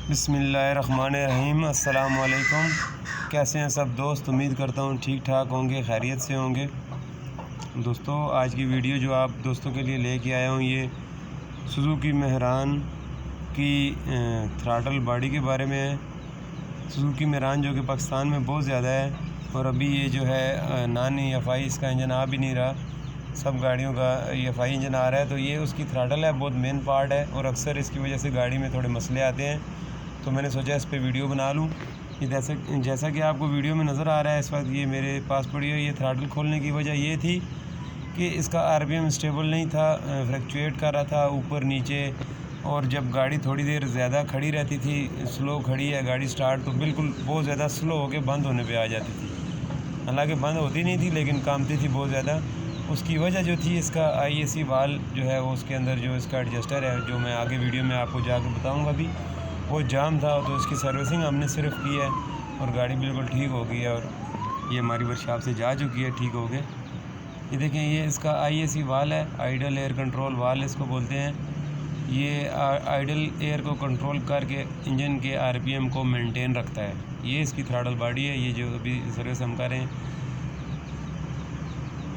बिस्मिल्लाहिर्रहमानिर्रहीम। अस्सलाम वालेकुम। कैसे हैं सब दोस्त? उम्मीद करता हूँ ठीक ठाक होंगे, खैरियत से होंगे। दोस्तों, आज की वीडियो जो आप दोस्तों के लिए लेके आया हूँ, ये सुज़ुकी मेहरान की थ्रॉटल बॉडी के बारे में है। सुज़ुकी मेहरान जो कि पाकिस्तान में बहुत ज़्यादा है और अभी ये जो है नॉन EFI इसका इंजन आ भी नहीं रहा। सब गाड़ियों का EFI इंजन आ रहा है, तो ये उसकी थ्रॉटल है, बहुत मेन पार्ट है और अक्सर इसकी वजह से गाड़ी में थोड़े मसले आते हैं। तो मैंने सोचा इस पे वीडियो बना लूँ। ये जैसा कि आपको वीडियो में नज़र आ रहा है इस वक्त ये मेरे पास पड़ी है। ये थ्रॉटल खोलने की वजह ये थी कि इसका RPM स्टेबल नहीं था, फ्लक्चुएट कर रहा था ऊपर नीचे, और जब गाड़ी थोड़ी देर ज़्यादा खड़ी रहती थी, स्लो खड़ी है गाड़ी स्टार्ट, तो बिल्कुल बहुत ज़्यादा स्लो होकर बंद होने पे आ जाती थी। हालांकि बंद होती नहीं थी लेकिन कामती थी बहुत ज़्यादा। उसकी वजह जो थी इसका IAC वाल जो है वो उसके अंदर जो इसका एडजस्टर है, जो मैं आगे वीडियो में आपको जाकर बताऊँगा भी, वो जाम था। तो इसकी सर्विसिंग हमने सिर्फ की है और गाड़ी बिल्कुल ठीक हो गई है और ये हमारी वर्कशॉप से जा चुकी है, ठीक हो गए। ये देखें, ये इसका IAC वाल है, आइडल एयर कंट्रोल वाल इसको बोलते हैं। ये आइडल एयर को कंट्रोल करके इंजन के RPM को मेंटेन रखता है। ये इसकी थ्रॉटल बॉडी है, ये जो अभी सर्विस हम कर रहे हैं।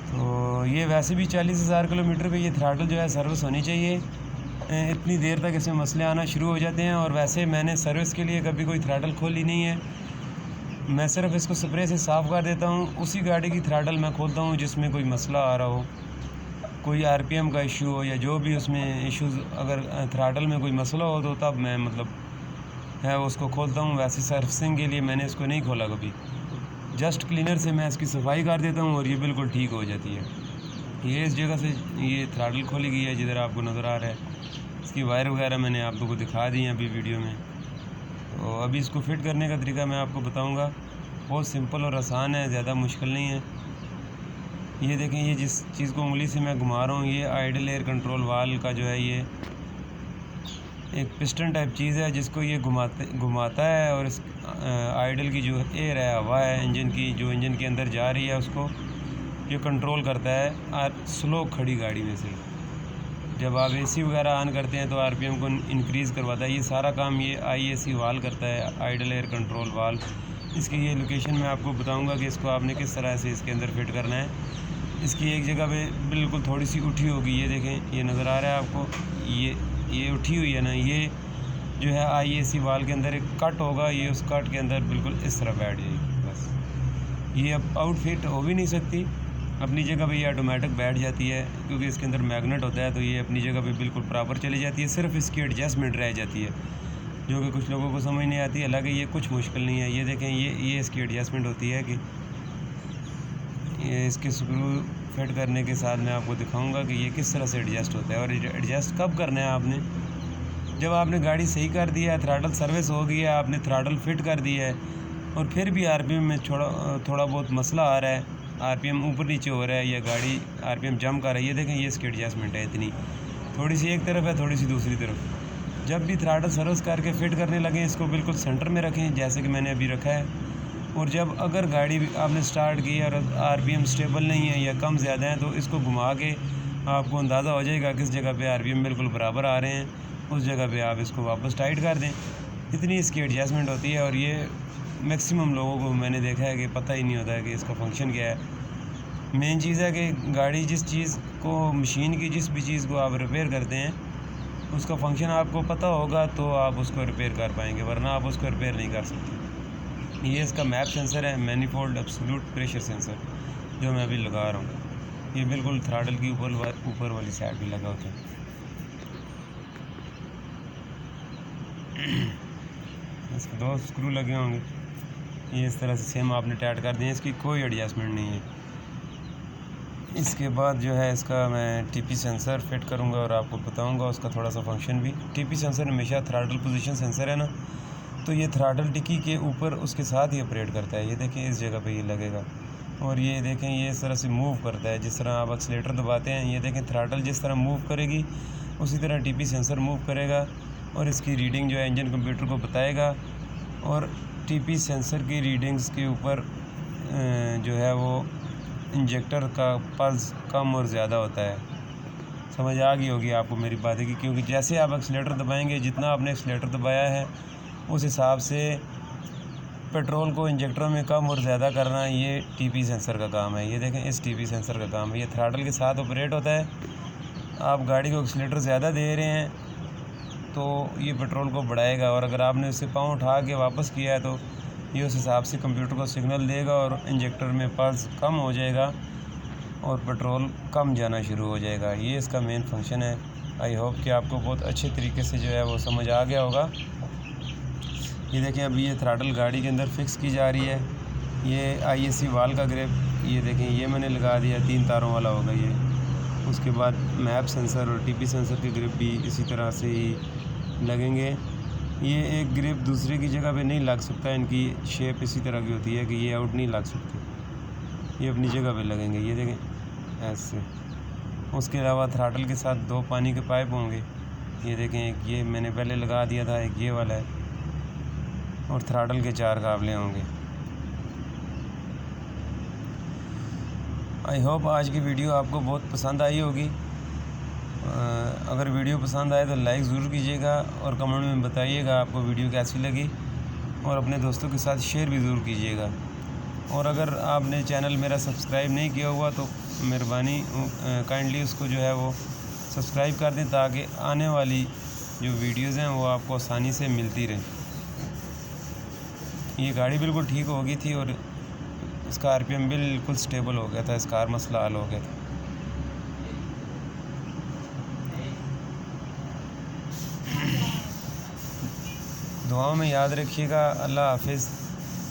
तो ये वैसे भी 40,000 किलोमीटर पे ये थ्रॉटल जो है सर्विस होनी चाहिए। इतनी देर तक इसमें मसले आना शुरू हो जाते हैं। और वैसे मैंने सर्विस के लिए कभी कोई थ्रॉटल खोली नहीं है, मैं सिर्फ इसको स्प्रे से साफ़ कर देता हूँ। उसी गाड़ी की थ्रॉटल मैं खोलता हूँ जिसमें कोई मसला आ रहा हो, कोई RPM का इशू हो या जो भी उसमें इश्यूज़, अगर थ्रॉटल में कोई मसला हो तो तब मैं है उसको खोलता हूँ। वैसे सर्विसिंग के लिए मैंने इसको नहीं खोला कभी, जस्ट क्लीनर से मैं इसकी सफाई कर देता हूँ और ये बिल्कुल ठीक हो जाती है। ये इस जगह से ये थ्रॉटल खोली गई है जिधर आपको नज़र आ रहा है। इसकी वायर वगैरह मैंने आप लोगों को दिखा दी है अभी वीडियो में। तो अभी इसको फिट करने का तरीका मैं आपको बताऊंगा। बहुत सिंपल और आसान है, ज़्यादा मुश्किल नहीं है। ये देखें, ये जिस चीज़ को उंगली से मैं घुमा रहा हूँ, ये आइडल एयर कंट्रोल वाल का जो है ये एक पिस्टन टाइप चीज़ है जिसको ये घुमाता है और इस आइडल की जो एयर है, हवा है इंजन की, जो इंजन के अंदर जा रही है, उसको ये कंट्रोल करता है और स्लो खड़ी गाड़ी में से। जब आप AC वगैरह ऑन करते हैं तो RPM को इंक्रीज़ करवाता है। ये सारा काम ये IAC वाल करता है, आइडल एयर कंट्रोल वाल। इसकी ये लोकेशन मैं आपको बताऊंगा कि इसको आपने किस तरह से इसके अंदर फिट करना है। इसकी एक जगह पे बिल्कुल थोड़ी सी उठी होगी, ये देखें, ये नज़र आ रहा है आपको, ये उठी हुई है ना, ये जो है IAC वाल के अंदर एक कट होगा, ये उस कट के अंदर बिल्कुल इस तरह बैठ जाएगी। बस ये अब आउटफिट हो भी नहीं सकती, अपनी जगह पे ये ऑटोमेटिक बैठ जाती है क्योंकि इसके अंदर मैग्नेट होता है, तो ये अपनी जगह पे बिल्कुल प्रॉपर चली जाती है। सिर्फ इसकी एडजस्टमेंट रह जाती है जो कि कुछ लोगों को समझ नहीं आती। हालांकि ये कुछ मुश्किल नहीं है। ये देखें, ये इसकी एडजस्टमेंट होती है कि ये इसके स्क्रू फिट करने के साथ मैं आपको दिखाऊंगा कि ये किस तरह से एडजस्ट होता है। और एडजस्ट कब करना है आपने? जब आपने गाड़ी सही कर दी है, थ्रॉटल सर्विस हो गई है, आपने थ्रॉटल फिट कर दी है और फिर भी RPM में थोड़ा बहुत मसला आ रहा है, RPM ऊपर नीचे हो रहा है या गाड़ी RPM जंप कर रही है, ये देखें, ये इसकी एडजस्टमेंट है। इतनी थोड़ी सी एक तरफ है, थोड़ी सी दूसरी तरफ। जब भी थ्रॉटल सर्विस करके फिट करने लगें, इसको बिल्कुल सेंटर में रखें जैसे कि मैंने अभी रखा है। और जब अगर गाड़ी आपने स्टार्ट की और RPM स्टेबल नहीं है या कम ज़्यादा है, तो इसको घुमा के आपको अंदाज़ा हो जाएगा किस जगह पे RPM बिल्कुल बराबर आ रहे हैं, उस जगह पे आप इसको वापस टाइट कर दें। इतनी इसकी एडजस्टमेंट होती है और ये मैक्सिमम लोगों को मैंने देखा है कि पता ही नहीं होता है कि इसका फंक्शन क्या है। मेन चीज़ है कि गाड़ी जिस चीज़ को, मशीन की जिस भी चीज़ को आप रिपेयर करते हैं, उसका फंक्शन आपको पता होगा तो आप उसको रिपेयर कर पाएंगे, वरना आप उसको रिपेयर नहीं कर सकते। ये इसका मैप सेंसर है, मैनीफोल्ड एब्सोल्यूट प्रेशर सेंसर, जो मैं अभी लगा रहा हूँ। ये बिल्कुल थ्रॉटल की ऊपर वाली साइड भी लगा होता है। इसके 2 स्क्रू लगे होंगे, ये इस तरह से सेम आपने टाइट कर दिए, इसकी कोई एडजस्टमेंट नहीं है। इसके बाद जो है इसका मैं TP सेंसर फिट करूँगा और आपको बताऊँगा उसका थोड़ा सा फंक्शन भी। TP सेंसर हमेशा थ्रॉटल पोजीशन सेंसर है ना, तो ये थ्रॉटल टिकी के ऊपर उसके साथ ही ऑपरेट करता है। ये देखें, इस जगह पे ये लगेगा और ये देखें, ये इस तरह से मूव करता है जिस तरह आप एक्सीलेटर दबाते हैं। ये देखें, थ्रॉटल जिस तरह मूव करेगी उसी तरह TP सेंसर मूव करेगा और इसकी रीडिंग जो है इंजन कंप्यूटर को बताएगा। और TP सेंसर की रीडिंग्स के ऊपर जो है वो इंजेक्टर का पल्स कम और ज़्यादा होता है। समझ आ गई होगी आपको मेरी बातें की, क्योंकि जैसे आप एक्सीलेटर दबाएंगे, जितना आपने एक्सीलेटर दबाया है उस हिसाब से पेट्रोल को इंजेक्टरों में कम और ज़्यादा करना ये टीपी सेंसर का काम है। ये देखें, इस टीपी सेंसर का काम है। ये थ्रॉटल के साथ ऑपरेट होता है। आप गाड़ी को एक्सीलेटर ज़्यादा दे रहे हैं तो ये पेट्रोल को बढ़ाएगा, और अगर आपने उससे पाँव उठा के वापस किया है तो ये उस हिसाब से कंप्यूटर को सिग्नल देगा और इंजेक्टर में पल्स कम हो जाएगा और पेट्रोल कम जाना शुरू हो जाएगा। ये इसका मेन फंक्शन है। आई होप कि आपको बहुत अच्छे तरीके से जो है वो समझ आ गया होगा। ये देखें, अभी ये थ्रॉटल गाड़ी के अंदर फिक्स की जा रही है। ये IAC वाल का ग्रिप, ये देखें, ये मैंने लगा दिया, 3 तारों वाला होगा ये। उसके बाद मैप सेंसर और टीपी सेंसर के ग्रिप भी इसी तरह से ही लगेंगे। ये एक ग्रिप दूसरे की जगह पे नहीं लग सकता, इनकी शेप इसी तरह की होती है कि ये आउट नहीं लग सकती, ये अपनी जगह पे लगेंगे। ये देखें ऐसे। उसके अलावा थ्रॉटल के साथ 2 पानी के पाइप होंगे। ये देखें, एक ये मैंने पहले लगा दिया था, एक ये वाला है, और थ्रॉटल के 4 काबले होंगे। आई होप आज की वीडियो आपको बहुत पसंद आई होगी। अगर वीडियो पसंद आए तो लाइक ज़रूर कीजिएगा और कमेंट में बताइएगा आपको वीडियो कैसी लगी, और अपने दोस्तों के साथ शेयर भी ज़रूर कीजिएगा। और अगर आपने चैनल मेरा सब्सक्राइब नहीं किया हुआ तो मेहरबानी काइंडली उसको जो है वो सब्सक्राइब कर दें, ताकि आने वाली जो वीडियोज़ हैं वो आपको आसानी से मिलती रहें। ये गाड़ी बिल्कुल ठीक हो गई थी और इसका RPM बिल्कुल स्टेबल हो गया था, इसका हर मसला हल हो गया था। दुआओं में याद रखिएगा। अल्लाह हाफिज़,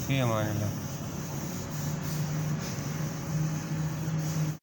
फ़ी अमान अल्लाह।